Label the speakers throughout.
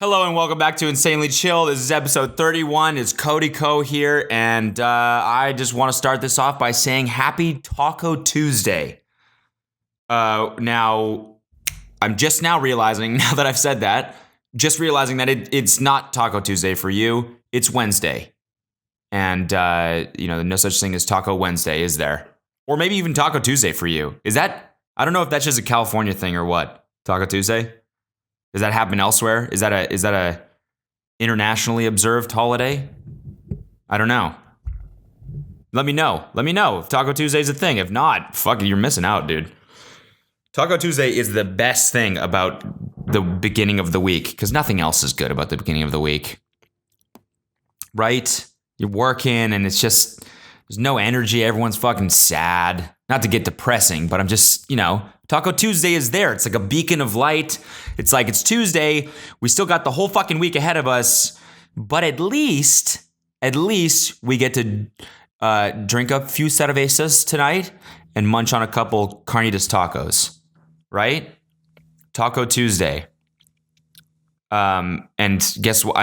Speaker 1: Hello and welcome back to Insanely Chill. This is episode 31. It's Cody Co here, and I just want to start this off by saying Happy Taco Tuesday. Now, I'm just now realizing, now that I've said that, that it's not Taco Tuesday for you. It's Wednesday. And, no such thing as Taco Wednesday, is there? Or maybe even Taco Tuesday for you. I don't know if that's just a California thing or what. Taco Tuesday? Does that happen elsewhere? Is that a internationally observed holiday? I don't know. Let me know if Taco Tuesday is a thing. If not, fuck it, you're missing out, dude. Taco Tuesday is the best thing about the beginning of the week, because nothing else is good about the beginning of the week. Right? You're working and it's just, there's no energy. Everyone's fucking sad. Not to get depressing, but I'm just, Taco Tuesday is there. It's like a beacon of light. It's like it's Tuesday. We still got the whole fucking week ahead of us, but at least we get to drink a few cervezas tonight and munch on a couple carnitas tacos, right? Taco Tuesday. And guess what?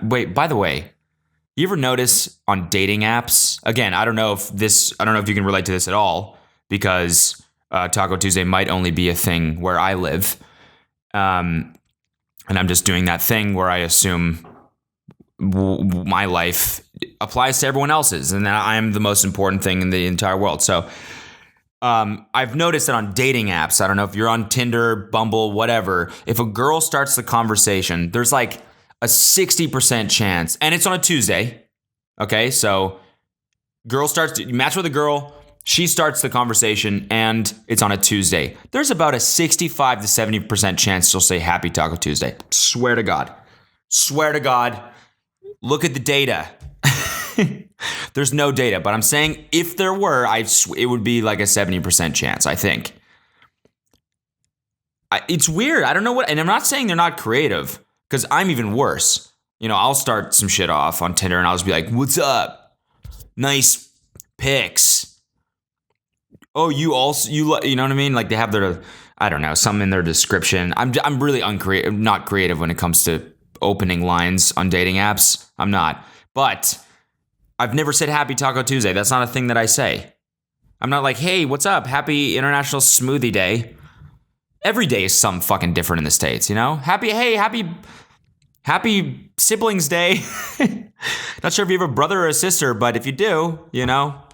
Speaker 1: Wait, by the way, you ever notice on dating apps? Again, I don't know if you can relate to this at all, because Taco Tuesday might only be a thing where I live. And I'm just doing that thing where I assume my life applies to everyone else's, and that I am the most important thing in the entire world. So I've noticed that on dating apps, I don't know if you're on Tinder, Bumble, whatever, if a girl starts the conversation, there's like a 60% chance, and it's on a Tuesday. Okay, so you match with a girl, she starts the conversation, and it's on a Tuesday. There's about a 65 to 70% chance she'll say Happy Taco Tuesday. Swear to God. Look at the data. There's no data, but I'm saying if there were, it would be like a 70% chance, I think. It's weird. I don't know what, and I'm not saying they're not creative, because I'm even worse. I'll start some shit off on Tinder and I'll just be like, what's up? Nice pics. Oh, you know what I mean? Like they have their, I don't know, something in their description. I'm really not creative when it comes to opening lines on dating apps. I'm not. But I've never said Happy Taco Tuesday. That's not a thing that I say. I'm not like, hey, what's up? Happy International Smoothie Day. Every day is something fucking different in the States, Happy Siblings Day. Not sure if you have a brother or a sister, but if you do,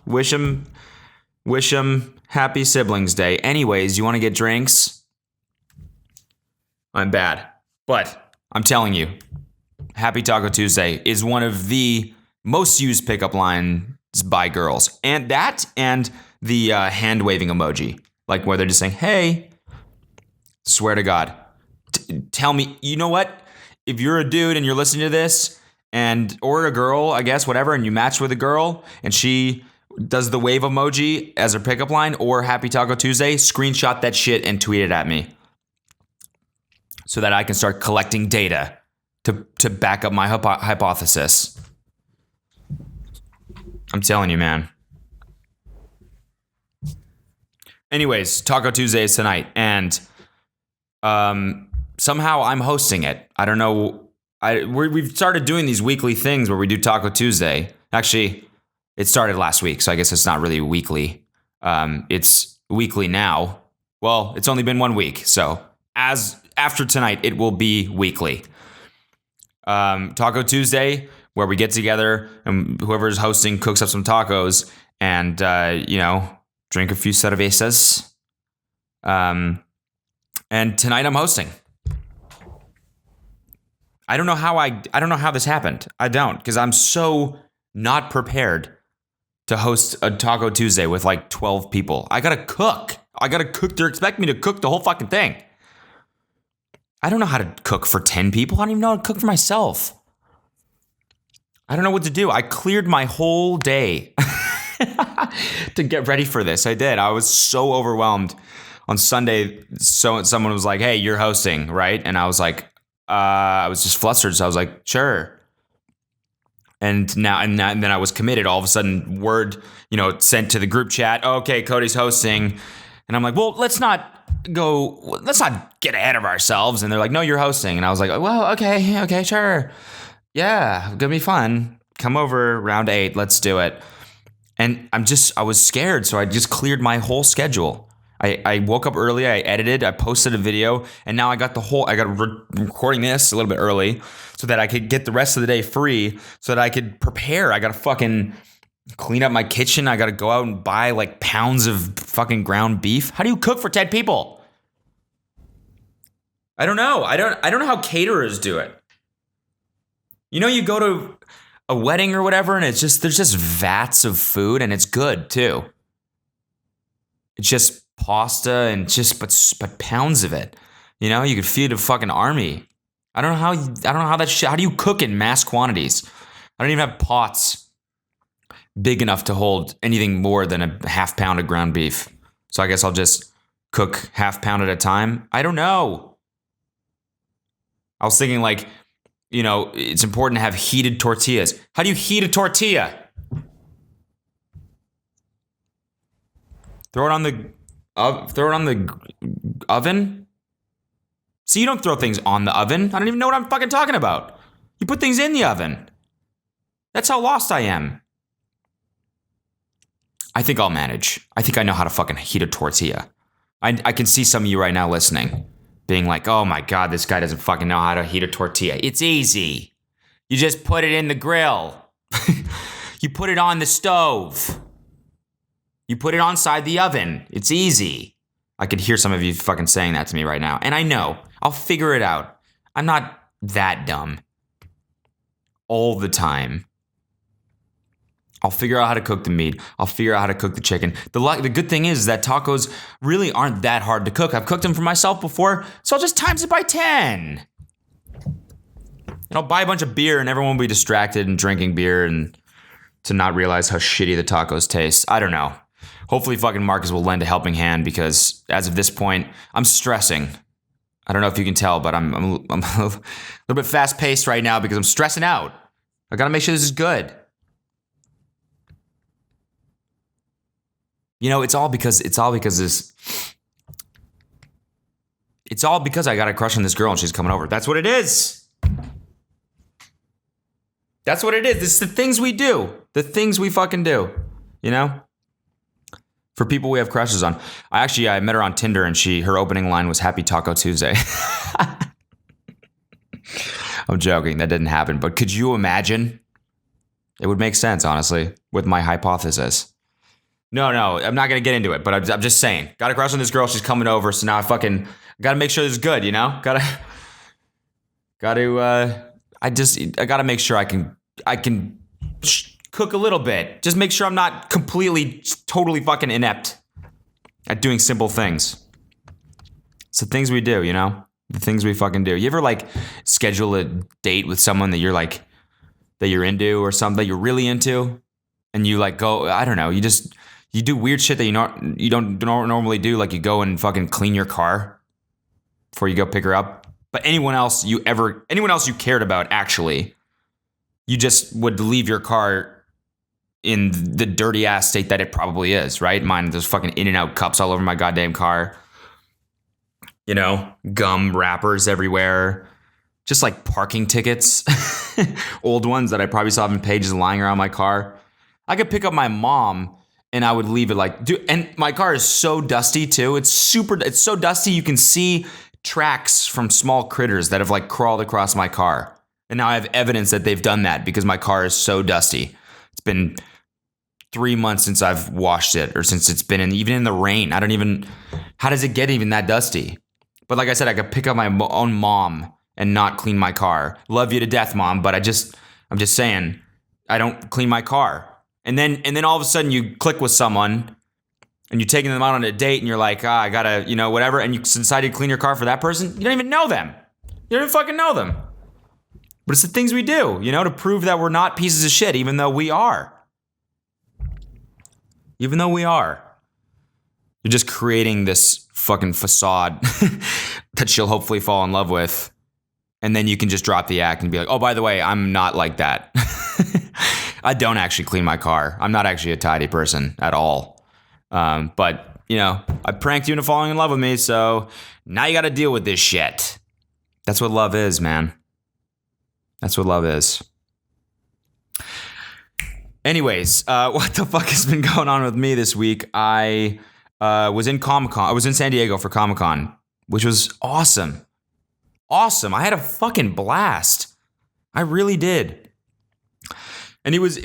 Speaker 1: wish them Happy Siblings Day. Anyways, you want to get drinks? I'm bad. But I'm telling you, Happy Taco Tuesday is one of the most used pickup lines by girls. And the hand waving emoji. Like where they're just saying, hey. Swear to God. Tell me, you know what? If you're a dude and you're listening to this, or a girl, I guess, whatever, and you match with a girl and she does the wave emoji as her pickup line or Happy Taco Tuesday, screenshot that shit and tweet it at me so that I can start collecting data to back up my hypothesis. I'm telling you, man. Anyways, Taco Tuesday is tonight, and somehow I'm hosting it. I don't know. We've started doing these weekly things where we do Taco Tuesday. Actually, it started last week, so I guess it's not really weekly. It's weekly now. Well, it's only been 1 week, so after tonight, it will be weekly. Taco Tuesday, where we get together and whoever's hosting cooks up some tacos and drink a few cervezas. And tonight I'm hosting. I don't know how this happened. I don't, because I'm so not prepared to host a Taco Tuesday with like 12 people. I gotta cook. They're expecting me to cook the whole fucking thing. I don't know how to cook for 10 people. I don't even know how to cook for myself. I don't know what to do. I cleared my whole day to get ready for this. I did. I was so overwhelmed. On Sunday, someone was like, hey, you're hosting, right? And I was like, I was just flustered. So I was like, sure. And then I was committed. All of a sudden, word, sent to the group chat. Okay, Cody's hosting. And I'm like, well, let's not get ahead of ourselves. And they're like, no, you're hosting. And I was like, well, okay, sure. Yeah, gonna be fun. Come over around 8. Let's do it. And I was scared. So I just cleared my whole schedule. I woke up early. I edited. I posted a video. And now I got recording this a little bit early so that I could get the rest of the day free so that I could prepare. I got to fucking clean up my kitchen. I got to go out and buy like pounds of fucking ground beef. How do you cook for 10 people? I don't know. I don't know how caterers do it. You know, you go to a wedding or whatever and there's just vats of food and it's good too. It's just pasta and but pounds of it. You know, you could feed a fucking army. I don't know how that shit. How do you cook in mass quantities? I don't even have pots big enough to hold anything more than a half pound of ground beef. So I guess I'll just cook half pound at a time. I don't know. I was thinking like, you know, it's important to have heated tortillas. How do you heat a tortilla? Throw it on the oven? See, you don't throw things on the oven. I don't even know what I'm fucking talking about. You put things in the oven. That's how lost I am. I think I'll manage. I think I know how to fucking heat a tortilla. I can see some of you right now listening, being like, oh my God, this guy doesn't fucking know how to heat a tortilla. It's easy. You just put it in the grill. You put it on the stove. You put it inside the oven. It's easy. I could hear some of you fucking saying that to me right now. And I know. I'll figure it out. I'm not that dumb. All the time. I'll figure out how to cook the meat. I'll figure out how to cook the chicken. The good thing is that tacos really aren't that hard to cook. I've cooked them for myself before, so I'll just times it by 10. And I'll buy a bunch of beer and everyone will be distracted and drinking beer and to not realize how shitty the tacos taste. I don't know. Hopefully fucking Marcus will lend a helping hand because as of this point, I'm stressing. I don't know if you can tell, but I'm a little bit fast paced right now because I'm stressing out. I gotta make sure this is good. You know, it's all because I got a crush on this girl and she's coming over. That's what it is. That's what it is. It's the things we do. The things we fucking do. You know? For people we have crushes on. I met her on Tinder and her opening line was Happy Taco Tuesday. I'm joking. That didn't happen. But could you imagine? It would make sense, honestly, with my hypothesis. No, I'm not going to get into it, but I'm just saying. Got a crush on this girl. She's coming over. So now I got to make sure this is good, you know? I got to make sure I can cook a little bit. Just make sure I'm not totally fucking inept at doing simple things. It's the things we do, you know? The things we fucking do. You ever like schedule a date with someone that you're like, that you're into or something that you're really into? And you like go, I don't know, you do weird shit that you don't normally do. Like you go and fucking clean your car before you go pick her up. But anyone else you cared about, actually, you just would leave your car in the dirty ass state that it probably is, right? Mine, there's fucking In-N-Out cups all over my goddamn car. You know, gum wrappers everywhere. Just like parking tickets. Old ones that I probably still haven't paid just lying around my car. I could pick up my mom and I would leave it like, dude, and my car is so dusty too. It's so dusty you can see tracks from small critters that have like crawled across my car. And now I have evidence that they've done that because my car is so dusty. It's been 3 months since I've washed it or since it's been even in the rain. How does it get even that dusty? But like I said, I could pick up my own mom and not clean my car. Love you to death, Mom, but I'm just saying, I don't clean my car. And then all of a sudden you click with someone and you're taking them out on a date and you're like, I gotta, you know, whatever. And you decide to clean your car for that person. You don't even know them. You don't even fucking know them. But it's the things we do, you know, to prove that we're not pieces of shit, even though we are. Even though we are. You're just creating this fucking facade that she'll hopefully fall in love with. And then you can just drop the act and be like, oh, by the way, I'm not like that. I don't actually clean my car. I'm not actually a tidy person at all. But I pranked you into falling in love with me, so now you got to deal with this shit. That's what love is, man. That's what love is. Anyways, what the fuck has been going on with me this week? I was in Comic-Con. I was in San Diego for Comic-Con, which was awesome. Awesome. I had a fucking blast. I really did. And it was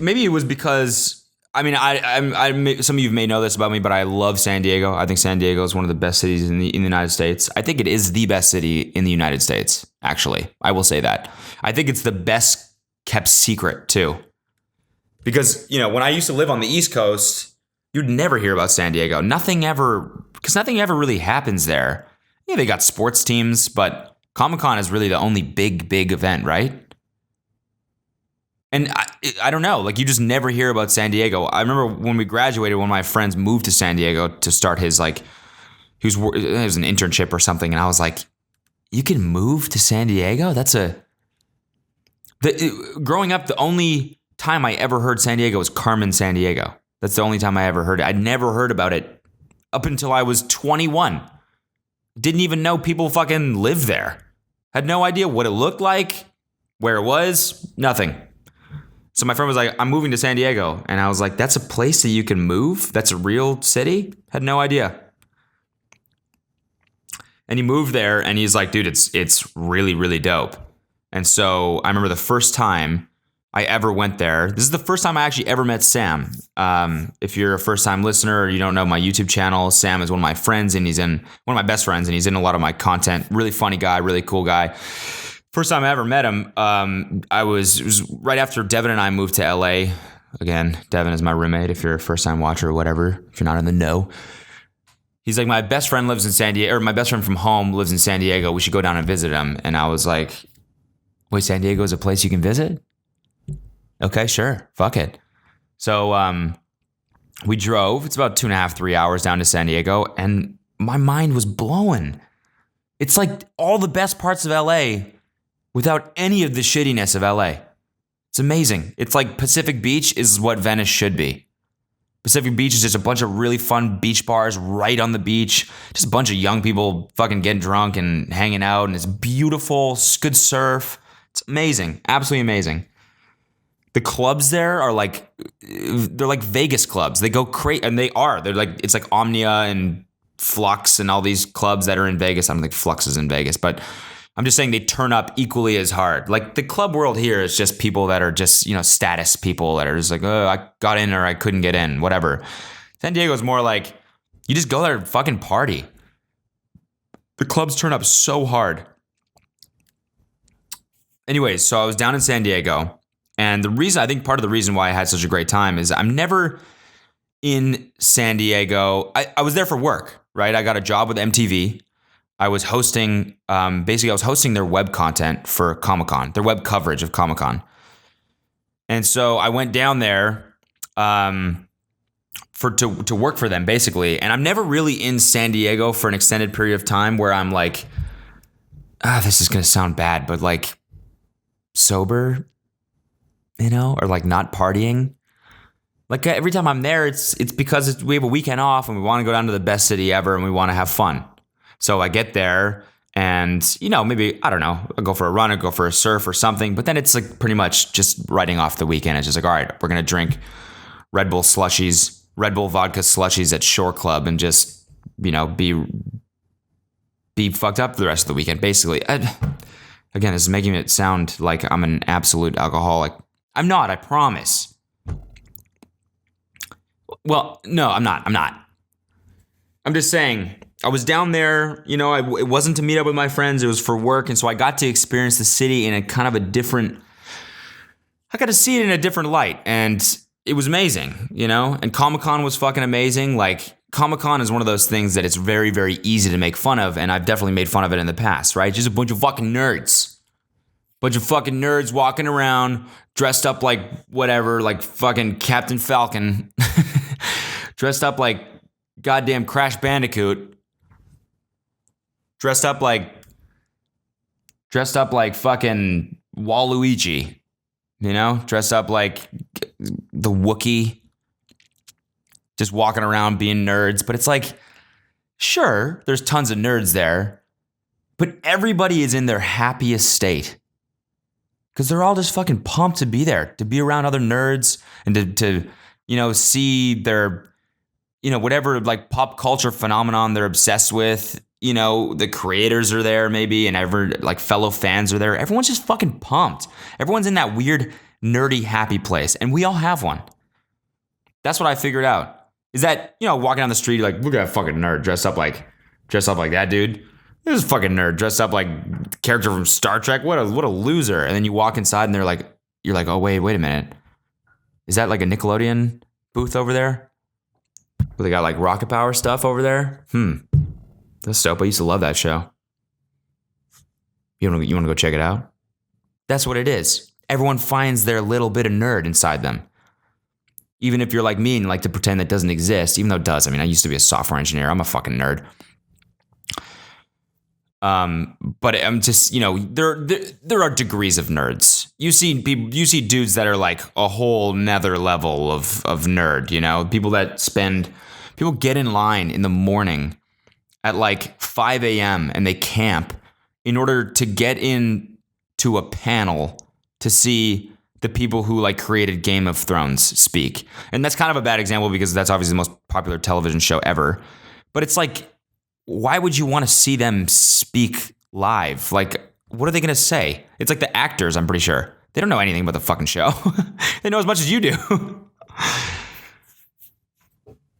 Speaker 1: because I some of you may know this about me, but I love San Diego. I think San Diego is one of the best cities in the United States. I think it is the best city in the United States, actually. I will say that. I think it's the best kept secret, too. Because, when I used to live on the East Coast, you'd never hear about San Diego. Nothing ever really happens there. Yeah, they got sports teams, but Comic-Con is really the only big event, right? And I don't know, like you just never hear about San Diego. I remember when we graduated, one of my friends moved to San Diego to start his it was an internship or something. And I was like, you can move to San Diego? Growing up, the only time I ever heard San Diego was Carmen San Diego. That's the only time I ever heard it. I'd never heard about it up until I was 21. Didn't even know people fucking lived there. Had no idea what it looked like, where it was, nothing. So my friend was like, I'm moving to San Diego. And I was like, that's a place that you can move? That's a real city? Had no idea. And he moved there and he's like, dude, it's really, really dope. And so I remember the first time I ever went there. This is the first time I actually ever met Sam. If you're a first time listener or you don't know my YouTube channel, Sam is one of my friends and he's in one of my best friends and he's in a lot of my content. Really funny guy, really cool guy. First time I ever met him, it was right after Devin and I moved to LA. Again, Devin is my roommate if you're a first time watcher or whatever, if you're not in the know. He's like, my best friend lives in San Diego, or my best friend from home lives in San Diego. We should go down and visit him. And I was like, wait, San Diego is a place you can visit? Okay, sure. Fuck it. So we drove. It's about 2.5, 3 hours down to San Diego. And my mind was blown. It's like all the best parts of LA without any of the shittiness of LA. It's amazing. It's like Pacific Beach is what Venice should be. Pacific Beach is just a bunch of really fun beach bars right on the beach. Just a bunch of young people fucking getting drunk and hanging out. And it's beautiful. It's good surf. It's amazing. Absolutely amazing. The clubs there are they're like Vegas clubs. They go crazy. And they are. It's like Omnia and Flux and all these clubs that are in Vegas. I don't think Flux is in Vegas, but I'm just saying they turn up equally as hard. Like the club world here is just people that are just, status people that are just like, oh, I got in or I couldn't get in, whatever. San Diego is more like you just go there and fucking party. The clubs turn up so hard. Anyways, so I was down in San Diego. And I think part of the reason why I had such a great time is I'm never in San Diego. I was there for work, right? I got a job with MTV. I was hosting, their web content for Comic-Con, their web coverage of Comic-Con. And so I went down there to work for them, basically. And I'm never really in San Diego for an extended period of time where I'm like, this is going to sound bad, but like sober, or like not partying. Like every time I'm there, it's because we have a weekend off and we want to go down to the best city ever and we want to have fun. So I get there and, maybe, I don't know, I'll go for a run or go for a surf or something. But then it's like pretty much just writing off the weekend. It's just like, all right, we're going to drink Red Bull vodka slushies at Shore Club and just, be fucked up for the rest of the weekend, basically. Again, this is making it sound like I'm an absolute alcoholic. I'm not, I promise. Well, no, I'm not. I'm just saying, I was down there, it wasn't to meet up with my friends, it was for work. And so I got to experience the city in a kind of I got to see it in a different light. And it was amazing, and Comic-Con was fucking amazing. Like Comic-Con is one of those things that it's very, very easy to make fun of. And I've definitely made fun of it in the past, right? Just a bunch of fucking nerds. Bunch of fucking nerds walking around dressed up like whatever, like fucking Captain Falcon. Dressed up like goddamn Crash Bandicoot. Dressed up like fucking Waluigi, dressed up like the Wookiee, just walking around being nerds. But it's like, Sure, there's tons of nerds there, but everybody is in their happiest state. Because they're all just fucking pumped to be there, to be around other nerds and to see their, whatever like pop culture phenomenon they're obsessed with. The creators are there maybe, and like fellow fans are there. Everyone's just fucking pumped. Everyone's in that weird, nerdy, happy place. And we all have one. That's what I figured out. Is that, walking down the street, like, look at that fucking nerd dressed up like that dude. This is a fucking nerd dressed up like character from Star Trek. What a loser. And then you walk inside and you're like, oh, wait a minute. Is that like a Nickelodeon booth over there? Where they got like rocket power stuff over there? That's dope. I used to love that show. You want to go check it out? That's what it is. Everyone finds their little bit of nerd inside them. Even if you're like me and like to pretend that doesn't exist, even though it does. I mean, I used to be a software engineer. I'm a fucking nerd. But I'm just, there are degrees of nerds. You see dudes that are like a whole nether level of nerd, people get in line in the morning at like 5 a.m. and they camp in order to get in to a panel to see the people who like created Game of Thrones speak. And that's kind of a bad example because that's obviously the most popular television show ever. But it's like, why would you want to see them speak live? Like, what are they going to say? It's like the actors, I'm pretty sure. They don't know anything about the fucking show. They know as much as you do.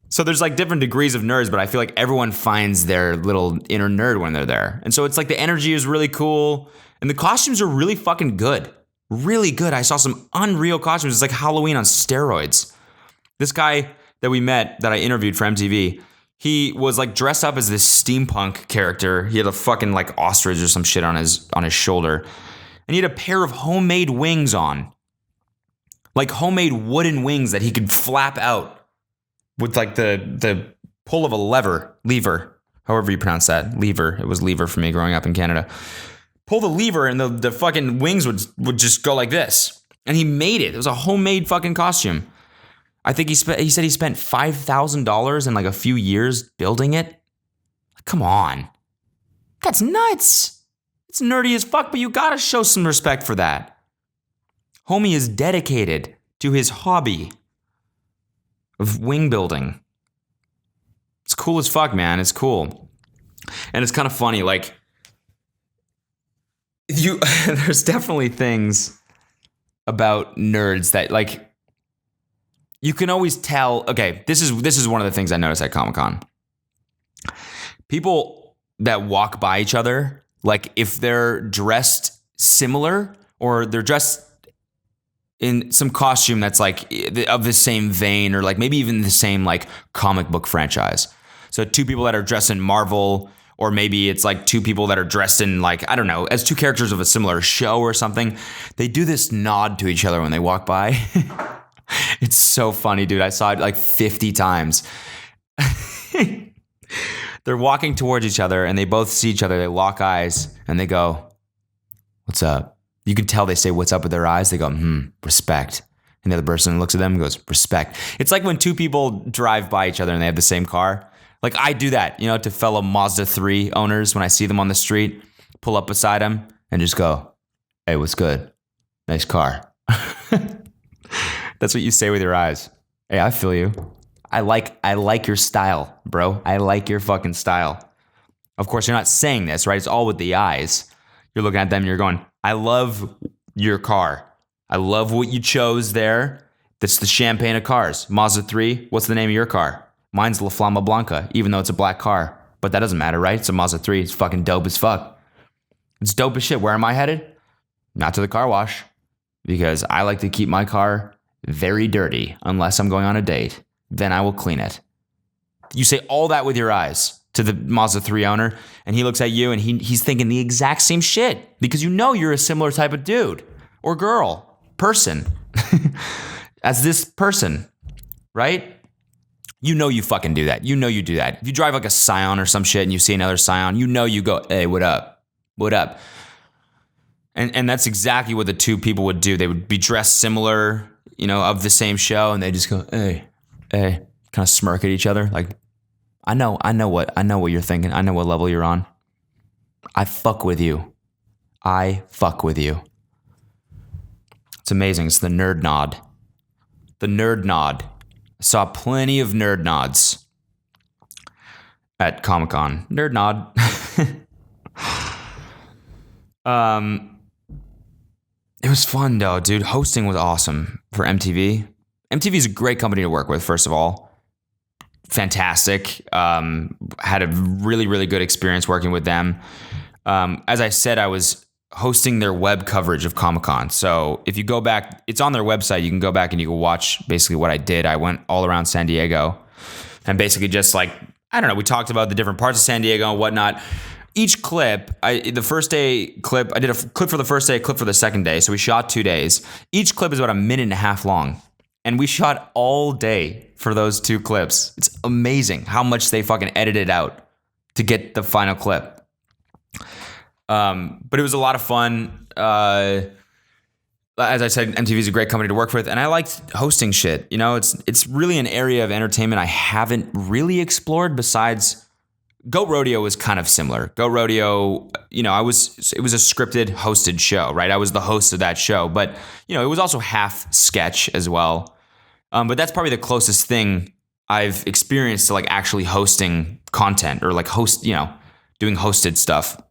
Speaker 1: So there's like different degrees of nerds, but I feel like everyone finds their little inner nerd when they're there. And so it's like the energy is really cool. And the costumes are really fucking good. Really good. I saw some unreal costumes. It's like Halloween on steroids. This guy that we met, that I interviewed for MTV, he was like dressed up as this steampunk character. He had a fucking like ostrich or some shit on his shoulder. And he had a pair of homemade wings on. Like homemade wooden wings that he could flap out with like the pull of a lever, however you pronounce that. Lever. It was lever for me growing up in Canada. Pull the lever and the fucking wings would just go like this. And he made it. It was a homemade fucking costume. I think he said he spent $5,000 in like a few years building it. Come on. That's nuts. It's nerdy as fuck, but you gotta show some respect for that. Homie is dedicated to his hobby of wing building. It's cool as fuck, man. It's cool. And it's kind of funny, like, there's definitely things about nerds that, like, you can always tell. Okay, this is one of the things I noticed at Comic-Con. People that walk by each other, like if they're dressed similar or they're dressed in some costume that's like of the same vein or like maybe even the same like comic book franchise. So two people that are dressed in Marvel, or maybe it's like two people that are dressed in like, I don't know, as two characters of a similar show or something. They do this nod to each other when they walk by. It's so funny, dude. I saw it like 50 times. They're walking towards each other and they both see each other. They lock eyes and they go, "What's up?" You can tell they say "what's up" with their eyes. They go, "respect." And the other person looks at them and goes, "respect." It's like when two people drive by each other and they have the same car. Like I do that, to fellow Mazda 3 owners when I see them on the street, pull up beside them and just go, "Hey, what's good? Nice car." That's what you say with your eyes. Hey, I feel you. I like your style, bro. I like your fucking style. Of course, you're not saying this, right? It's all with the eyes. You're looking at them and you're going, "I love your car. I love what you chose there. That's the champagne of cars. Mazda 3, what's the name of your car? Mine's La Flama Blanca, even though it's a black car. But that doesn't matter, right? It's a Mazda 3. It's fucking dope as fuck. It's dope as shit. Where am I headed? Not to the car wash. Because I like to keep my car very dirty unless I'm going on a date. Then I will clean it." You say all that with your eyes to the Mazda 3 owner, and he looks at you and he's thinking the exact same shit because you're a similar type of dude or girl, person, as this person, right? You fucking do that. You do that. If you drive like a Scion or some shit and you see another Scion, you go, "Hey, what up? What up?" And that's exactly what the two people would do. They would be dressed similar, of the same show, and they just go, hey, kind of smirk at each other. Like, I know what you're thinking. I know what level you're on. I fuck with you. It's amazing. It's the nerd nod. The nerd nod. I saw plenty of nerd nods at Comic-Con. Nerd nod. It was fun though, dude. Hosting was awesome for MTV. MTV is a great company to work with, first of all. Fantastic. Had a really, really good experience working with them. As I said, I was hosting their web coverage of Comic-Con. So if you go back, it's on their website. You can go back and you can watch basically what I did. I went all around San Diego and basically just like, I don't know, we talked about the different parts of San Diego and whatnot. Each clip, the first day clip, I did a clip for the first day, a clip for the second day. So we shot 2 days. Each clip is about 1.5 minutes long. And we shot all day for those 2 clips. It's amazing how much they fucking edited out to get the final clip. But it was a lot of fun. As I said, MTV is a great company to work with, and I liked hosting shit. You know, it's really an area of entertainment I haven't really explored besides Go Rodeo was kind of similar. Go Rodeo, you know, it was a scripted, hosted show, right? I was the host of that show, but you know, it was also half sketch as well. But that's probably the closest thing I've experienced to like actually hosting content or like doing hosted stuff.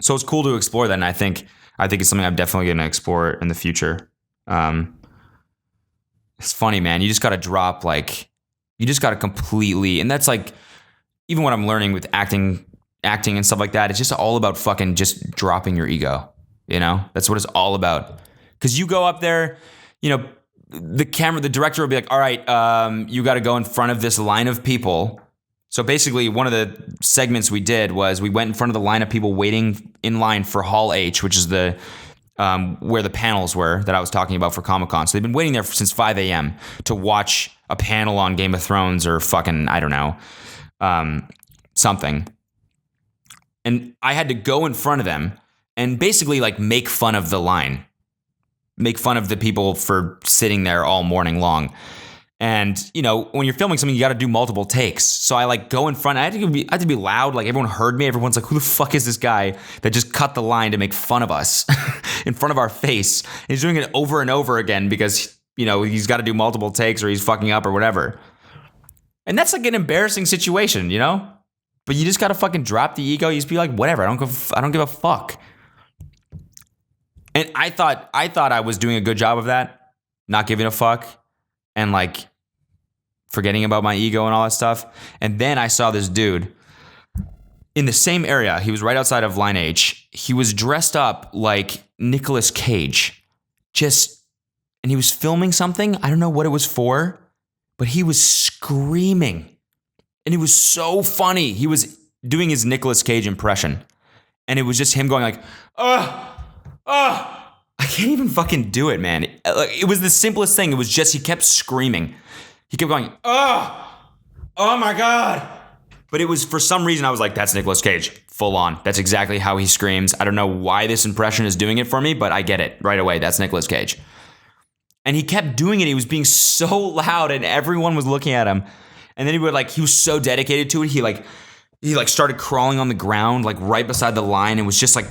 Speaker 1: So it's cool to explore that, and I think it's something I'm definitely going to explore in the future. It's funny, man. You just got to drop completely, and that's like even what I'm learning with acting and stuff like that. It's just all about fucking just dropping your ego. You know, that's what it's all about. Because you go up there, you know, the director will be like, all right, you got to go in front of this line of people. So basically, one of the segments we did was we went in front of the line of people waiting in line for Hall H, which is the where the panels were that I was talking about for Comic-Con. So they've been waiting there since 5 a.m. to watch a panel on Game of Thrones or fucking, I don't know, something. And I had to go in front of them and basically like make fun of the line. Make fun of the people for sitting there all morning long. And, you know, when you're filming something, you got to do multiple takes. So I like go in front. I had to be loud. Like everyone heard me. Everyone's like, who the fuck is this guy that just cut the line to make fun of us in front of our face? And he's doing it over and over again because, you know, he's got to do multiple takes or he's fucking up or whatever. And that's like an embarrassing situation, you know? But you just got to fucking drop the ego. You just be like, whatever. I don't give a fuck. And I thought I was doing a good job of that, not giving a fuck. And like forgetting about my ego and all that stuff. And then I saw this dude in the same area. He was right outside of Line H. He was dressed up like Nicolas Cage. And he was filming something. I don't know what it was for, but he was screaming. And it was so funny. He was doing his Nicolas Cage impression. And it was just him going like, I can't even fucking do it, man. It was the simplest thing. It was just he kept screaming. He kept going, oh my God. But it was, for some reason, I was like, that's Nicolas Cage, full on. That's exactly how he screams. I don't know why this impression is doing it for me, but I get it right away. That's Nicolas Cage. And he kept doing it. He was being so loud and everyone was looking at him. And then he was so dedicated to it. He started crawling on the ground, like right beside the line, and was just like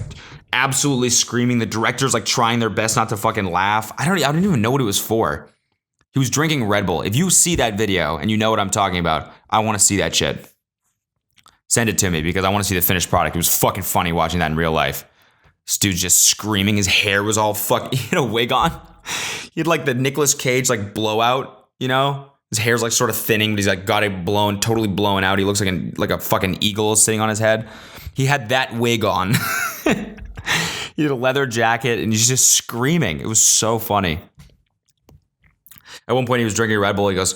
Speaker 1: absolutely screaming. The director's like trying their best not to fucking laugh. I don't even know what it was for. He was drinking Red Bull. If you see that video and you know what I'm talking about, I want to see that shit. Send it to me because I want to see the finished product. It was fucking funny watching that in real life. This dude's just screaming. His hair was all fucking, he had a wig on. He had like the Nicolas Cage like blowout, you know? His hair's like sort of thinning, but he's like got it totally blown out. He looks like a fucking eagle sitting on his head. He had that wig on. He had a leather jacket and he's just screaming. It was so funny. At one point he was drinking Red Bull. He goes,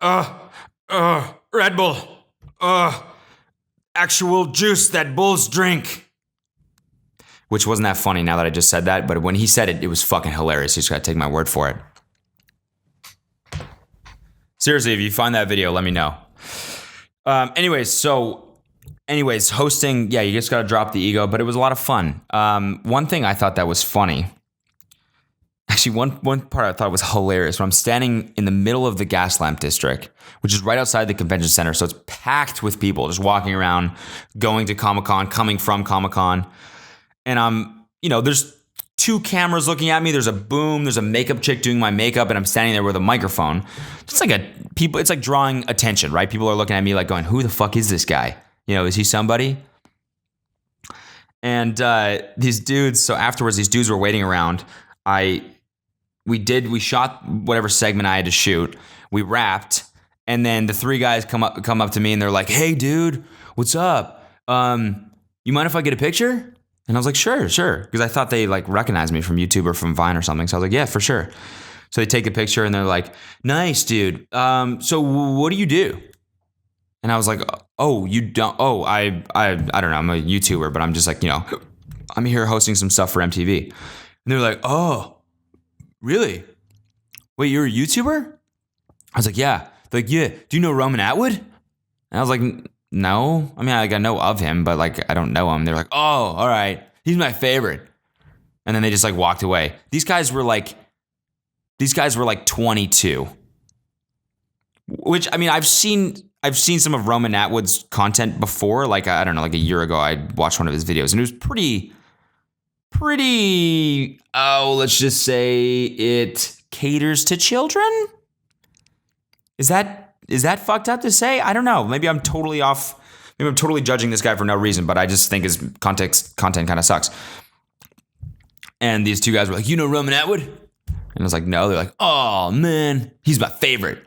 Speaker 1: Red Bull, actual juice that bulls drink. Which wasn't that funny now that I just said that, but when he said it, it was fucking hilarious. You just gotta take my word for it. Seriously, if you find that video, let me know. Anyways, hosting, yeah, you just got to drop the ego, but it was a lot of fun. One thing I thought that was funny, actually one part I thought was hilarious. When I'm standing in the middle of the gas lamp district, which is right outside the convention center, so it's packed with people just walking around, going to Comic-Con, coming from Comic-Con, and there's 2 cameras looking at me. There's a boom. There's a makeup chick doing my makeup, and I'm standing there with a microphone. It's like drawing attention, right? People are looking at me like going, "Who the fuck is this guy? Is he somebody?" And these dudes. So afterwards, these dudes were waiting around. We shot whatever segment I had to shoot. We wrapped, and then the 3 guys come up to me, and they're like, "Hey, dude, what's up? You mind if I get a picture?" And I was like, sure. Because I thought they recognized me from YouTube or from Vine or something. So I was like, yeah, for sure. So they take a picture and they're like, nice, dude. So what do you do? And I was like, oh, you don't. Oh, I don't know. I'm a YouTuber, but I'm just like, I'm here hosting some stuff for MTV. And they're like, oh, really? Wait, you're a YouTuber? I was like, yeah. They're like, yeah. Do you know Roman Atwood? And I was like, no, I mean, I know of him, but I don't know him. They're like, oh, all right, he's my favorite. And then they just walked away. These guys were like 22, which, I mean, I've seen some of Roman Atwood's content before. I don't know, a year ago, I watched one of his videos, and it was pretty. Let's just say it caters to children. Is that fucked up to say? I don't know. Maybe I'm totally off. Maybe I'm totally judging this guy for no reason, but I just think his content kind of sucks. And these 2 guys were like, Roman Atwood? And I was like, no. They're like, oh, man, he's my favorite.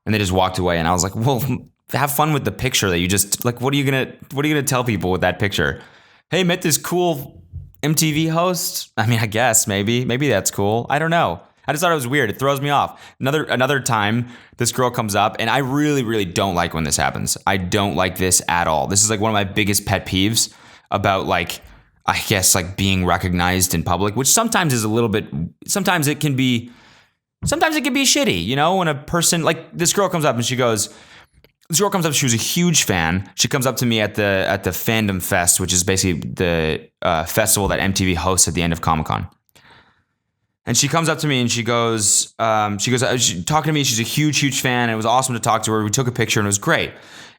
Speaker 1: And they just walked away. And I was like, well, have fun with the picture that you just, what are you gonna tell people with that picture? Hey, met this cool MTV host? I mean, I guess maybe that's cool. I don't know. I just thought it was weird. It throws me off. Another time, this girl comes up, and I really, really don't like when this happens. I don't like this at all. This is one of my biggest pet peeves about I guess being recognized in public, which sometimes is a little bit. Sometimes it can be shitty. When a person this girl comes up and she goes. This girl comes up. She was a huge fan. She comes up to me at the Fandom Fest, which is basically the festival that MTV hosts at the end of Comic-Con. And she comes up to me and she goes she's talking to me. She's a huge, huge fan. It was awesome to talk to her. We took a picture and it was great.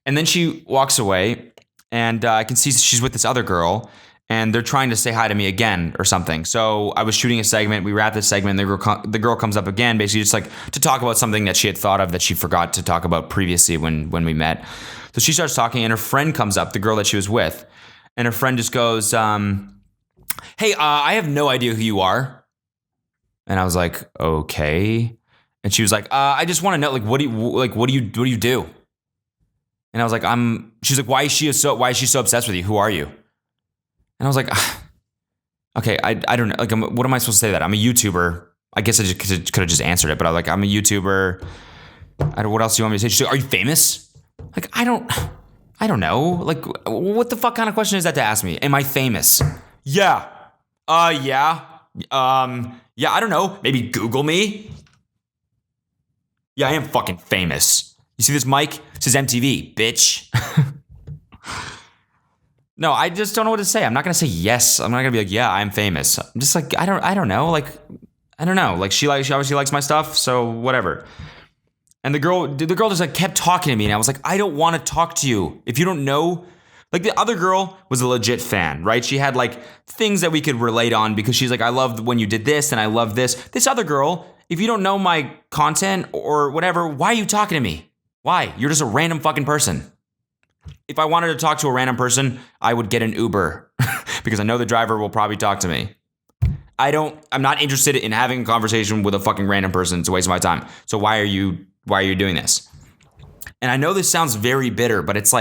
Speaker 1: And then she walks away, and I can see she's with this other girl, and they're trying to say hi to me again or something. So I was shooting a segment. We wrapped this segment. The girl comes up again, basically just to talk about something that she had thought of that she forgot to talk about previously when we met. So she starts talking, and her friend comes up, the girl that she was with, and her friend just goes, hey, I have no idea who you are. And I was like, okay. And she was like, I just want to know, what do you do? And I was like, she's like, why is she so obsessed with you? Who are you? And I was like, okay, I don't know. What am I supposed to say to that? I'm a YouTuber. I guess I just could have just answered it, but I'm a YouTuber. What else do you want me to say? She's like, are you famous? I don't know. What the fuck kind of question is that to ask me? Am I famous? Yeah. Yeah. Yeah, I don't know. Maybe Google me. Yeah, I am fucking famous. You see this mic? It says MTV, bitch. No, I just don't know what to say. I'm not gonna say yes. I'm not gonna be like, yeah, I'm famous. I'm just I don't know. I don't know. She obviously likes my stuff, so whatever. And the girl just kept talking to me, and I was like, I don't want to talk to you. If you don't know, the other girl was a legit fan, right? She had things that we could relate on because she's like, I love when you did this, and I love this. This other girl, if you don't know my content or whatever, why are you talking to me? Why? You're just a random fucking person. If I wanted to talk to a random person, I would get an Uber because I know the driver will probably talk to me. I'm not interested in having a conversation with a fucking random person. It's a waste of my time. So why are you doing this? And I know this sounds very bitter, but it's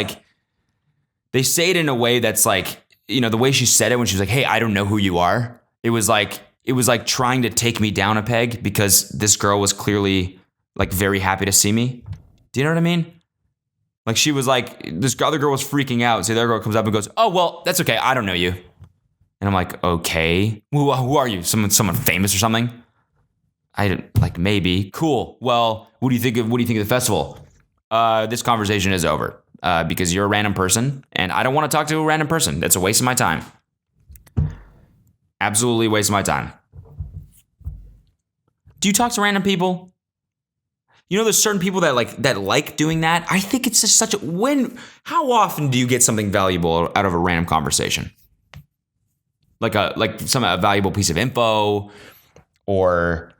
Speaker 1: they say it in a way that's the way she said it when she was like, hey, I don't know who you are. It was like trying to take me down a peg because this girl was clearly very happy to see me. Do you know what I mean? She was this other girl was freaking out. So the other girl comes up and goes, oh, well, that's okay. I don't know you. And I'm like, okay, who are you? Someone famous or something? I didn't maybe. Cool. Well, what do you think of the festival? This conversation is over because you're a random person and I don't want to talk to a random person. That's a waste of my time. Absolutely a waste of my time. Do you talk to random people? You know, there's certain people that like doing that. I think it's just how often do you get something valuable out of a random conversation? Like a valuable piece of info or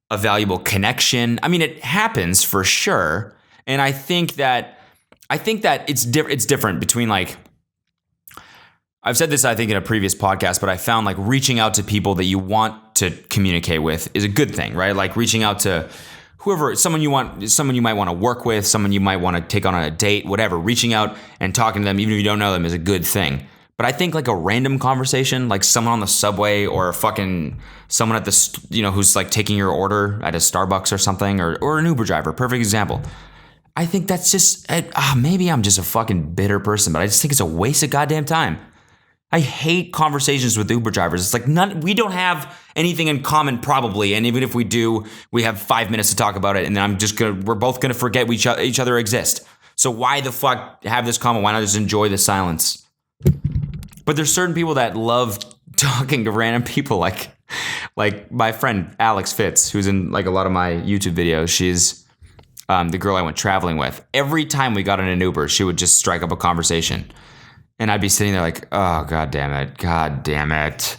Speaker 1: a valuable connection. I mean, it happens for sure. And I think that it's different between like, I've said this, I think, in a previous podcast, but I found like reaching out to people that you want to communicate with is a good thing, right? Like reaching out to whoever, someone you might want to work with, someone you might want to take on a date, whatever. Reaching out and talking to them, even if you don't know them, is a good thing. But I think like a random conversation, like someone on the subway or fucking someone at the, who's like taking your order at a Starbucks or something, or an Uber driver, perfect example. I think that's just, maybe I'm just a fucking bitter person, but I just think it's a waste of goddamn time. I hate conversations with Uber drivers. It's like we don't have anything in common probably, and even if we do, we have 5 minutes to talk about it, and then we're both gonna forget each other exist. So why the fuck have this common? Why not just enjoy the silence? But there's certain people that love talking to random people, like my friend Alex Fitz, who's in like a lot of my YouTube videos. She's the girl I went traveling with. Every time we got in an Uber, she would just strike up a conversation. And I'd be sitting there like, oh, God damn it.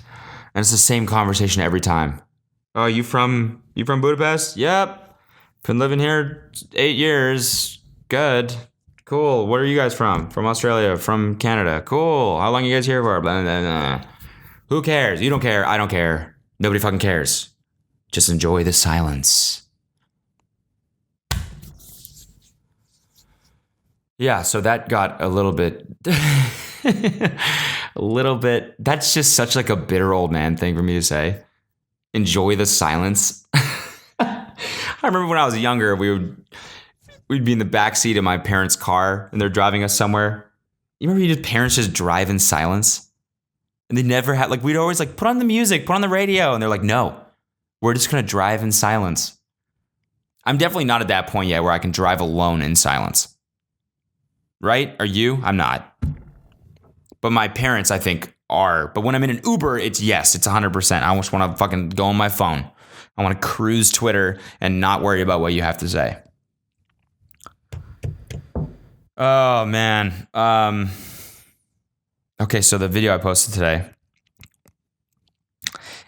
Speaker 1: And it's the same conversation every time. Oh, you from Budapest? Yep. Been living here 8 years. Good. Cool. Where are you guys from? From Australia. From Canada. Cool. How long are you guys here for? Blah, blah, blah. Who cares? You don't care. I don't care. Nobody fucking cares. Just enjoy the silence. Yeah, so that got a little bit... That's just such like a bitter old man thing for me to say. Enjoy the silence. I remember when I was younger, we'd be in the backseat of my parents' car and they're driving us somewhere. You remember your parents just drive in silence? And they never had, like, we'd always like, put on the music, put on the radio. And they're like, no, we're just going to drive in silence. I'm definitely not at that point yet where I can drive alone in silence. Right? Are you? I'm not. But my parents, I think, are. But when I'm in an Uber, it's 100%. I just want to fucking go on my phone. I want to cruise Twitter and not worry about what you have to say. Oh, man. Okay, so the video I posted today,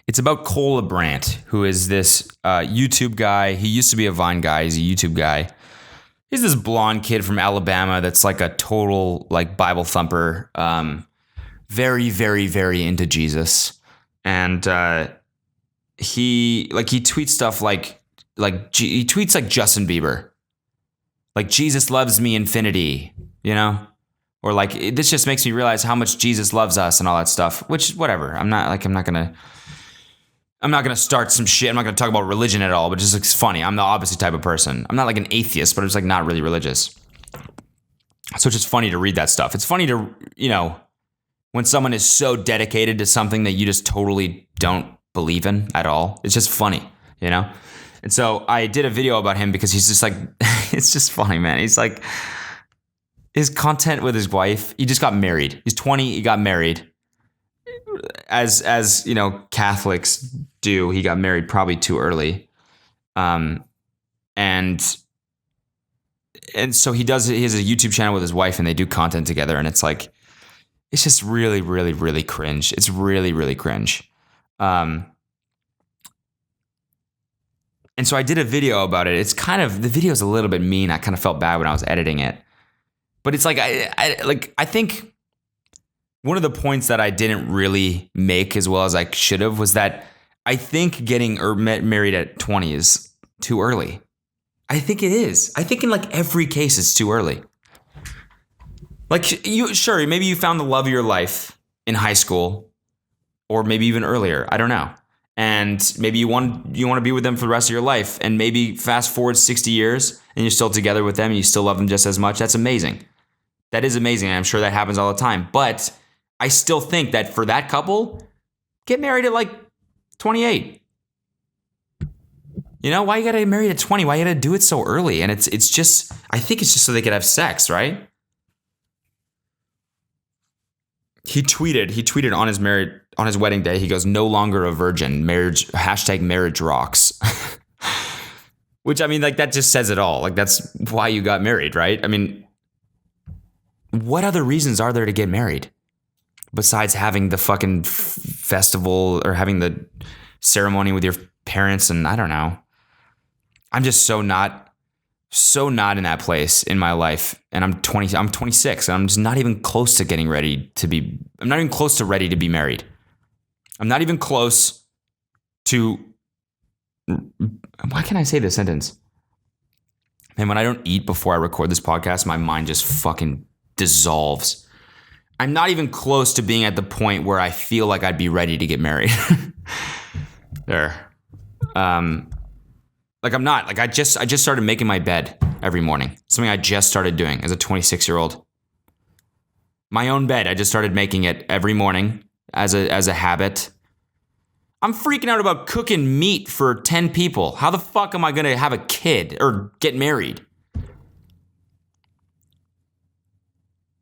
Speaker 1: it's about Cole LeBrant, who is this YouTube guy. He used to be a Vine guy. He's a YouTube guy. He's this blonde kid from Alabama that's like a total like Bible thumper, very, very, very into Jesus, and he tweets stuff like he tweets like Justin Bieber, like Jesus loves me infinity, or like this just makes me realize how much Jesus loves us and all that stuff. Which whatever, I'm not gonna start some shit. I'm not gonna talk about religion at all, but just it's funny. I'm the opposite type of person. I'm not like an atheist, but I'm just like not really religious. So it's just funny to read that stuff. It's funny to, when someone is so dedicated to something that you just totally don't believe in at all. It's just funny, And so I did a video about him because he's just like, it's just funny, man. He's like, his content with his wife, he just got married. He's 20, he got married. As Catholics do, he got married probably too early, and so he has a YouTube channel with his wife, and they do content together, and it's just really, really, really cringe. It's really, really cringe. And so I did a video about it. It's the video's a little bit mean. I kind of felt bad when I was editing it, but it's like I think. One of the points that I didn't really make as well as I should have was that I think getting married at 20 is too early. I think it is. I think in like every case it's too early. Like maybe you found the love of your life in high school or maybe even earlier. I don't know. And maybe you want to be with them for the rest of your life, and maybe fast forward 60 years and you're still together with them and you still love them just as much. That's amazing. That is amazing. I'm sure that happens all the time. But I still think that for that couple, get married at like 28. Why you gotta get married at 20? Why you gotta do it so early? And it's just, I think it's just so they could have sex, right? He tweeted on his wedding day. He goes, "No longer a virgin. Marriage #marriage rocks." Which, I mean, like, that just says it all. Like, that's why you got married, right? I mean, what other reasons are there to get married besides having the fucking festival or having the ceremony with your parents? And I don't know. I'm just so not in that place in my life. And I'm 26 and I'm just not even close to getting ready to be, I'm not even close to ready to be married. I'm not even close to, why can't I say this sentence? And when I don't eat before I record this podcast, my mind just fucking dissolves. I'm not even close to being at the point where I feel like I'd be ready to get married. There. Like I'm not. Like I just started making my bed every morning. Something I just started doing as a 26-year-old. My own bed. I just started making it every morning as a habit. I'm freaking out about cooking meat for 10 people. How the fuck am I going to have a kid or get married?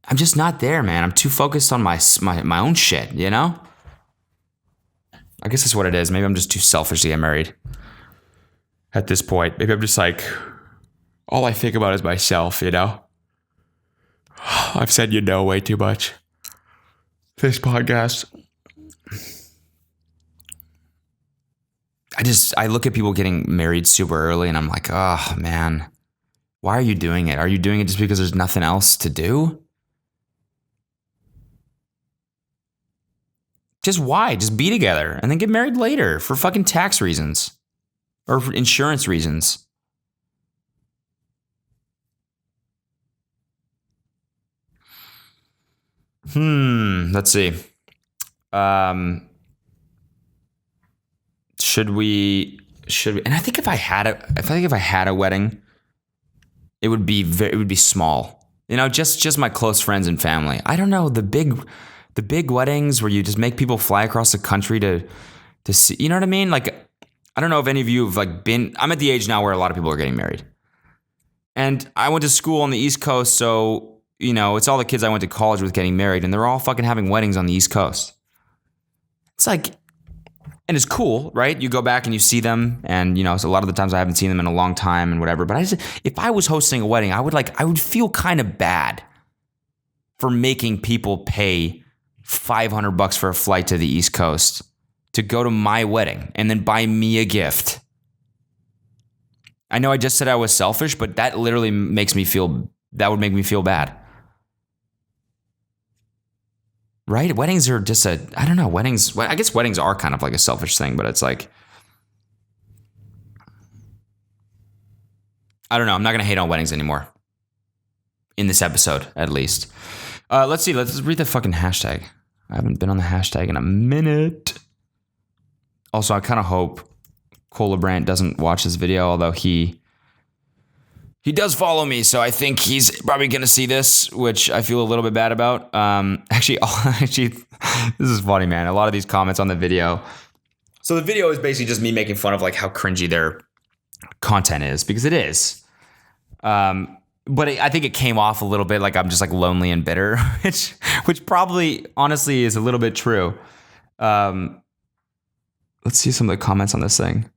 Speaker 1: I'm just not there, man. I'm too focused on my own shit, you know? I guess that's what it is. Maybe I'm just too selfish to get married at this point. Maybe I'm just like, all I think about is myself, you know? I've said you know way too much. This podcast. I look at people getting married super early and I'm like, oh man, why are you doing it? Are you doing it just because there's nothing else to do? Just why? Just be together and then get married later for fucking tax reasons or for insurance reasons. Let's see. Should we? And I think if I had a wedding, it would be small. You know, just my close friends and family. I don't know, the big weddings where you just make people fly across the country to see. You know what I mean? Like, I don't know if any of you have like been. I'm at the age now where a lot of people are getting married, and I went to school on the East Coast, so you know it's all the kids I went to college with getting married, and they're all fucking having weddings on the East Coast. It's like. And it's cool, right? You go back and you see them, and you know, so a lot of the times I haven't seen them in a long time and whatever. But if I was hosting a wedding, I would feel kind of bad for making people pay $500 for a flight to the East Coast to go to my wedding and then buy me a gift. I know I just said I was selfish, but that literally would make me feel bad. Right? Weddings are just I don't know, I guess weddings are kind of like a selfish thing, but it's like, I don't know. I'm not going to hate on weddings anymore. In this episode, at least. Let's see. Let's read the fucking hashtag. I haven't been on the hashtag in a minute. Also, I kind of hope Cola Brandt doesn't watch this video, although he does follow me, so I think he's probably going to see this, which I feel a little bit bad about. Actually, this is funny, man. A lot of these comments on the video. So the video is basically just me making fun of like how cringy their content is, because it is. But I think it came off a little bit like I'm just like lonely and bitter, which probably honestly is a little bit true. Let's see some of the comments on this thing.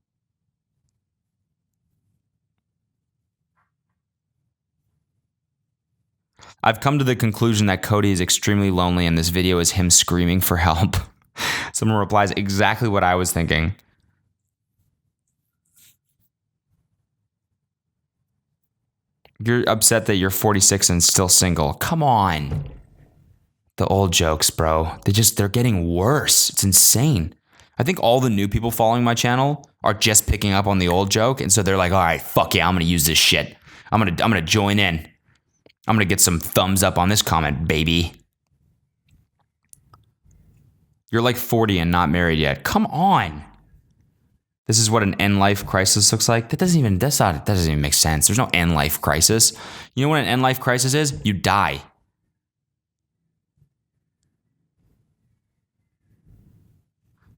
Speaker 1: I've come to the conclusion that Cody is extremely lonely and this video is him screaming for help. Someone replies, exactly what I was thinking. You're upset that you're 46 and still single. Come on. The old jokes, bro. They're getting worse. It's insane. I think all the new people following my channel are just picking up on the old joke. And so they're like, all right, fuck yeah, I'm going to use this shit. I'm going to join in. I'm going to get some thumbs up on this comment, baby. You're like 40 and not married yet. Come on. This is what an end life crisis looks like. That doesn't even make sense. There's no end life crisis. You know what an end life crisis is? You die.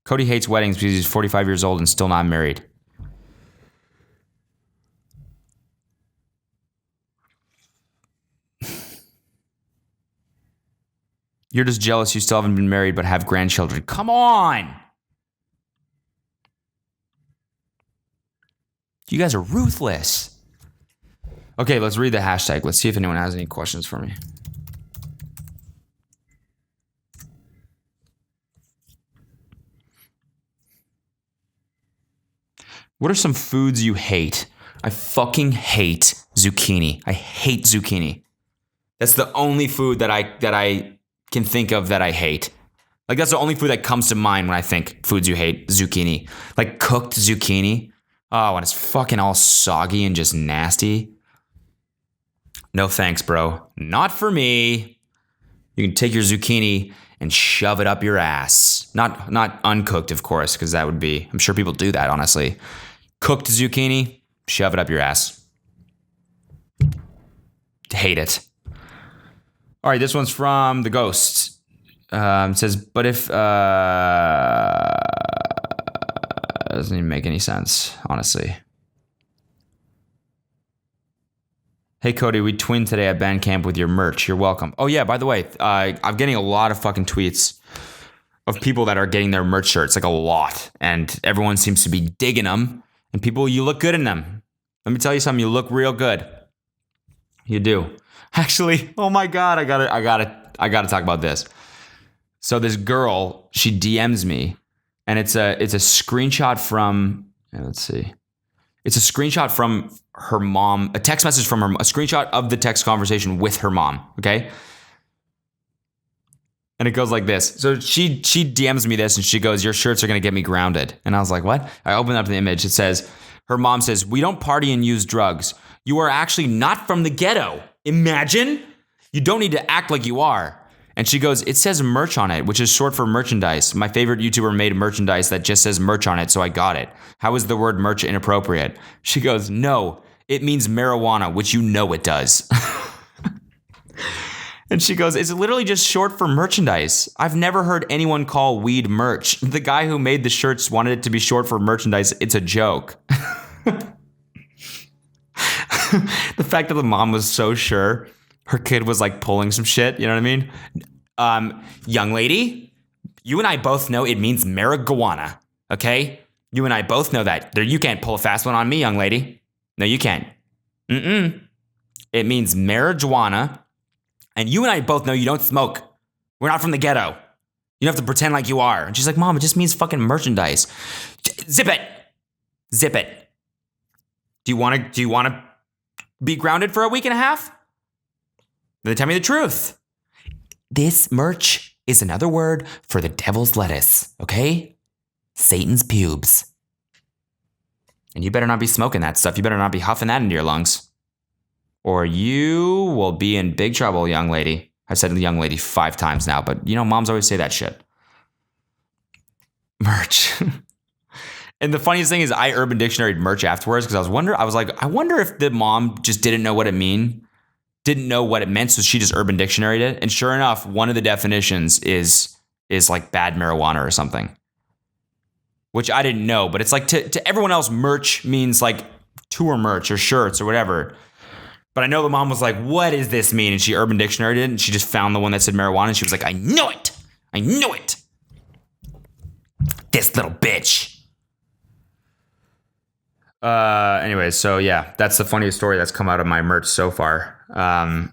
Speaker 1: Cody hates weddings because he's 45 years old and still not married. You're just jealous you still haven't been married but have grandchildren. Come on. You guys are ruthless. Okay, let's read the hashtag. Let's see if anyone has any questions for me. What are some foods you hate? I fucking hate zucchini. I hate zucchini. That's the only food that I can think of that I hate. Like, that's the only food that comes to mind when I think foods you hate. Zucchini. Like, cooked zucchini. Oh, when it's fucking all soggy and just nasty. No thanks, bro. Not for me. You can take your zucchini and shove it up your ass. Not uncooked, of course, because that would be... I'm sure people do that, honestly. Cooked zucchini, shove it up your ass. Hate it. All right, this one's from The Ghost. It says, but if... doesn't even make any sense, honestly. Hey, Cody, we twinned today at band camp with your merch. You're welcome. Oh, yeah, by the way, I'm getting a lot of fucking tweets of people that are getting their merch shirts, like a lot. And everyone seems to be digging them. And people, you look good in them. Let me tell you something, you look real good. You do. Actually, oh my God, I gotta talk about this. So this girl, she DMs me, and it's a screenshot from, let's see. It's a screenshot from her mom, a text message from her, a screenshot of the text conversation with her mom, okay? And it goes like this. So she DMs me this and she goes, your shirts are going to get me grounded. And I was like, what? I opened up the image. It says, her mom says, we don't party and use drugs. You are actually not from the ghetto. Imagine. You don't need to act like you are. And she goes, it says merch on it, which is short for merchandise. My favorite YouTuber made merchandise that just says merch on it, so I got it. How is the word merch inappropriate? She goes, no, it means marijuana, which you know it does. And she goes, it's literally just short for merchandise. I've never heard anyone call weed merch. The guy who made the shirts wanted it to be short for merchandise. It's a joke. The fact that the mom was so sure her kid was like pulling some shit, you know what I mean? Young lady, you and I both know it means marijuana, okay? You and I both know that. You can't pull a fast one on me, young lady. No, you can't. It means marijuana. And you and I both know you don't smoke. We're not from the ghetto. You don't have to pretend like you are. And she's like, Mom, it just means fucking merchandise. Zip it. Zip it. Do you want to be grounded for a week and a half? Then tell me the truth. This merch is another word for the devil's lettuce, okay? Satan's pubes. And you better not be smoking that stuff. You better not be huffing that into your lungs. Or you will be in big trouble, young lady. I've said young lady 5 times now, but you know, moms always say that shit. Merch. And the funniest thing is I Urban Dictionary'd merch afterwards because I wonder if the mom just didn't know what it meant, so she just Urban Dictionary'd it. And sure enough, one of the definitions is like bad marijuana or something. Which I didn't know, but it's like to everyone else, merch means like tour merch or shirts or whatever. But I know the mom was like, what does this mean? And she Urban Dictionary'd it, and she just found the one that said marijuana, and she was like, I knew it! I knew it! This little bitch. Anyway, so yeah, that's the funniest story that's come out of my merch so far. How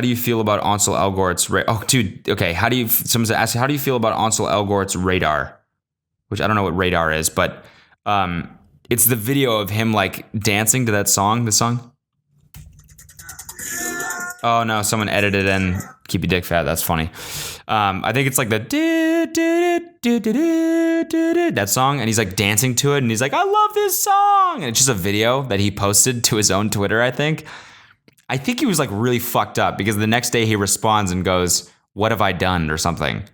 Speaker 1: do you feel about Ansel Elgort's... okay. Someone's asking, how do you feel about Ansel Elgort's Radar? Which I don't know what Radar is, but... it's the video of him like dancing to that song, the song. Oh no, someone edited in Keep Your Dick Fat. That's funny. I think it's like the that song, and he's like dancing to it, and he's like, I love this song. And it's just a video that he posted to his own Twitter, I think. I think he was like really fucked up because the next day he responds and goes, what have I done or something.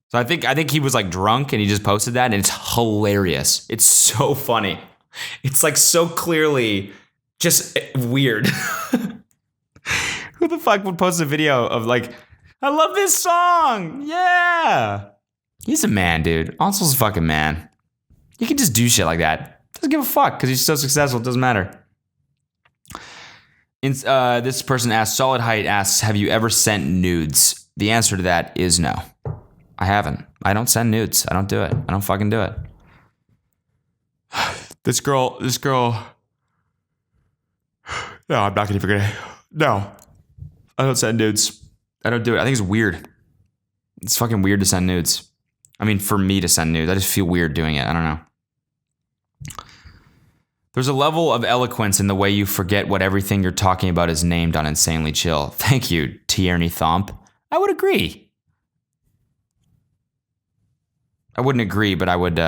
Speaker 1: So I think he was like drunk and he just posted that, and it's hilarious. It's so funny. It's like so clearly just weird. Who the fuck would post a video of like, I love this song. Yeah. He's a man, dude. Ansel's a fucking man. He can just do shit like that. Doesn't give a fuck because he's so successful. It doesn't matter. This person asks, Solid Height asks, have you ever sent nudes? The answer to that is no. I haven't. I don't send nudes. I don't do it. I don't fucking do it. This girl. No, I'm not gonna forget it. No, I don't send nudes. I don't do it. I think it's weird. It's fucking weird to send nudes. I mean, for me to send nudes, I just feel weird doing it. I don't know. There's a level of eloquence in the way you forget what everything you're talking about is named on Insanely Chill. Thank you, Tierney Thomp. I would agree. I wouldn't agree, but I would,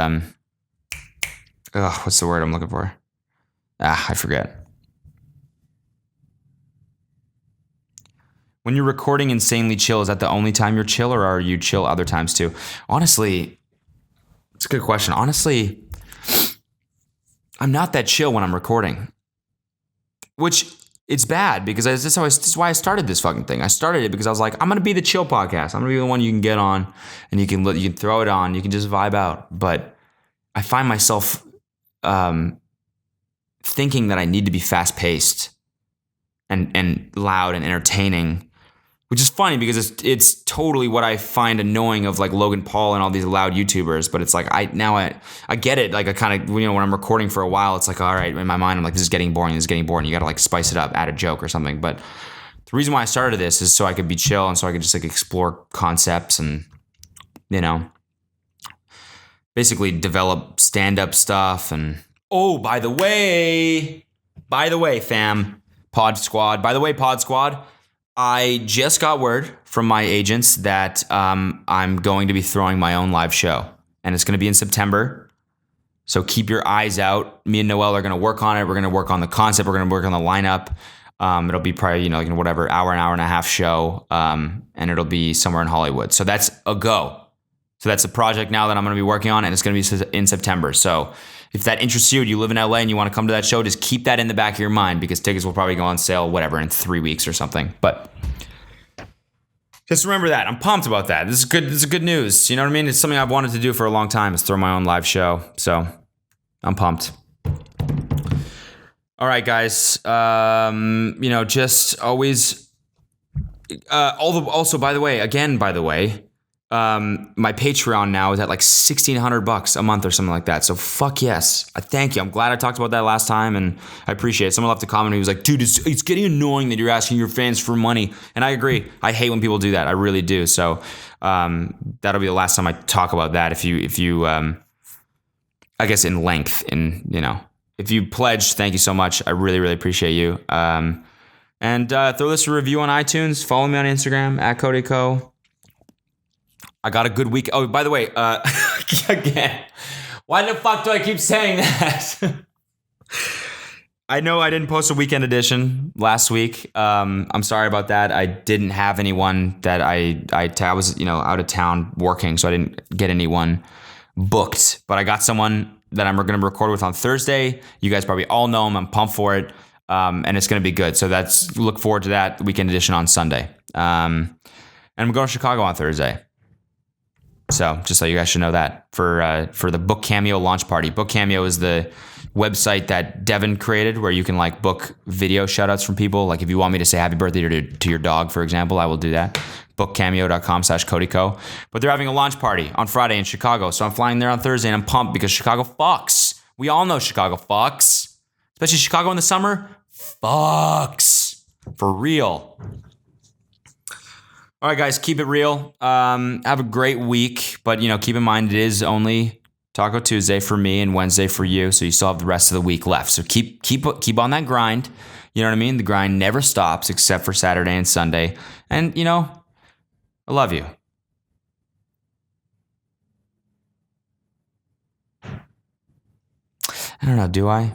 Speaker 1: what's the word I'm looking for? I forget. When you're recording Insanely Chill, is that the only time you're chill, or are you chill other times too? Honestly, it's a good question. Honestly, I'm not that chill when I'm recording, which it's bad because this is why I started this fucking thing. I started it because I was like, I'm going to be the chill podcast. I'm going to be the one you can get on and you can throw it on. You can just vibe out. But I find myself thinking that I need to be fast paced and loud and entertaining, which is funny because it's totally what I find annoying of like Logan Paul and all these loud YouTubers. But it's like I get it. Like I kind of, when I'm recording for a while, it's like, all right, in my mind I'm like, this is getting boring. You got to like spice it up, add a joke or something. But the reason why I started this is so I could be chill and so I could just like explore concepts and basically develop stand-up stuff. And by the way, fam, Pod Squad. By the way, Pod Squad, I just got word from my agents that I'm going to be throwing my own live show, and it's going to be in September. So keep your eyes out. Me and Noel are going to work on it. We're going to work on the concept. We're going to work on the lineup. It'll be probably, like whatever, hour and a half show, and it'll be somewhere in Hollywood. So that's a go. So that's a project now that I'm going to be working on, and it's going to be in September. So if that interests you, you live in LA and you want to come to that show, just keep that in the back of your mind because tickets will probably go on sale, whatever, in 3 weeks or something. But just remember that. I'm pumped about that. This is good. This is good news. You know what I mean? It's something I've wanted to do for a long time, is throw my own live show. So I'm pumped. All right, guys. Just always. Also, by the way, my Patreon now is at like $1,600 a month or something like that. So fuck yes. I thank you. I'm glad I talked about that last time, and I appreciate it. Someone left a comment. He was like, dude, it's getting annoying that you're asking your fans for money. And I agree. I hate when people do that. I really do. So that'll be the last time I talk about that. If you I guess in length, if you pledged, thank you so much. I really, really appreciate you. And throw this a review on iTunes. Follow me on Instagram at CodyCo. I got a good week. Oh, by the way, again, why the fuck do I keep saying that? I know I didn't post a weekend edition last week. I'm sorry about that. I didn't have anyone that I was, out of town working, so I didn't get anyone booked. But I got someone that I'm going to record with on Thursday. You guys probably all know him. I'm pumped for it, and it's going to be good. So look forward to that weekend edition on Sunday. And I'm going to Chicago on Thursday. So just so you guys should know that for the Book Cameo launch party. Book Cameo is the website that Devin created where you can like book video shoutouts from people. Like if you want me to say happy birthday to your dog, for example, I will do that. bookcameo.com/CodyCo. But they're having a launch party on Friday in Chicago. So I'm flying there on Thursday and I'm pumped because Chicago fucks. We all know Chicago fucks. Especially Chicago in the summer. Fucks. For real. All right, guys, keep it real. Have a great week, but keep in mind it is only Taco Tuesday for me and Wednesday for you, so you still have the rest of the week left. So keep on that grind. You know what I mean? The grind never stops except for Saturday and Sunday. And I love you. I don't know, do I?